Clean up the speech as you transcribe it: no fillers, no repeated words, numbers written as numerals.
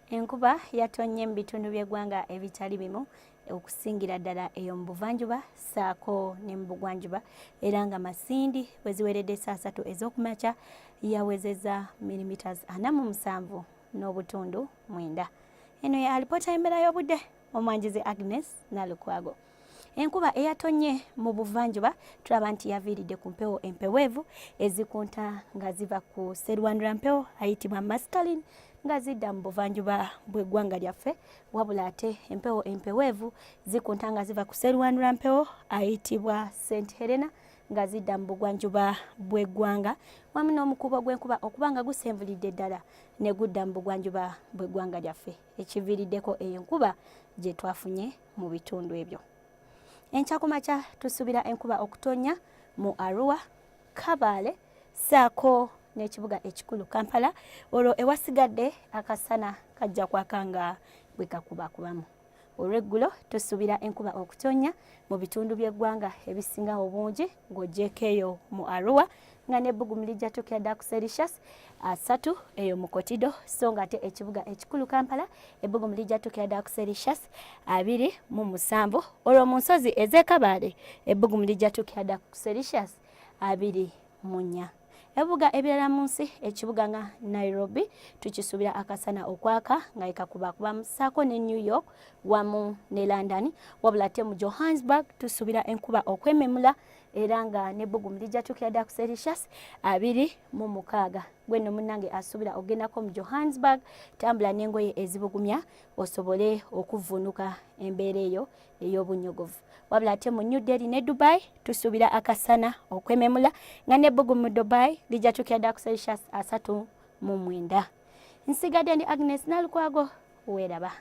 Enkuba yatonye mu bitundu by'eggwanga ebitali bimu okusingira ddala eyo mu buvanjuba ssaako ne mu bugwanjuba era nga Masindi bwe ziweredde saa 3 ez'okumakya yawezezza millimeters 47 n'obutundu 9. Eno ya alipoota y'embeera y'obudde omwanjizi Agnes Nalukwago. Enkuba eyatonye mu buvanjuba tulaba nti yaviiridde ku mpewo empeweevu ezikunta nga ziva ku sserwanira mpewo ayitibwa mascaline nga zidda mu buvanjuba bw'eggwanga lyaffe, wabula ate empewo empeweevu zikunta nga ziva ku sserwanira mpewo ayitibwa St Helena nga zidda mu bugwanjuba bw'eggwanga, wamu n'omukuubo gw'enkuba okuba nga gusenvulidde ddala ne gudda mu bugwanjuba bw'eggwanga lyaffe, ekiviiriddeko eyo enkuba gye twafunye mu bitundu ebyo. Enkya ku makya tusuubira enkuba okutonya mu Arua, Kabale ssaako n'ekibuga ekikulu Kampala, olwo ewasigadde akasana kajja kwaka nga bwe kakubakubamu. Olw'eggulo tusuubira enkuba okutonya mu bitundu by'eggwanga ebisinga obungi ng'ogyeko eyo mu Arua nga n'ebbugumu lijja tuukira ddala ku Celsius 3 eyo mu Kotido, so nga ate ekibuga ekikulu Kampala ebbugumu lijja tuukira ddala ku Celsius 27. Olwo mu nsozi ez'e Kabale ebbugumu lijja tuukira ddala ku Celsius 24. Ebibuga ebirala mu nsi ekibuga nga Nairobi tukisuubira akasana okwaka nga ekakubakubamu ssaako ne New York wamu ne London, wabula ate mu Johannesburg tusuubira enkuba okwememula era nga n'ebbugumu lijja tuukira ddala ku Celsius 26. Gwe nno munnange asuubira ogendako mu Johannesburg, tambula n'engoye ezibugumya osobole okuvvuunuka embeera eyo ey'obunnyogovu. Wabula ate mu New Delhi ne Dubai tusuubira akasana okwememula nga n'ebbugumu mu Dubai lijja tuukira ddala ku Celsius 39. Nsigadde ndi Agnes Nalukwago, weeraba.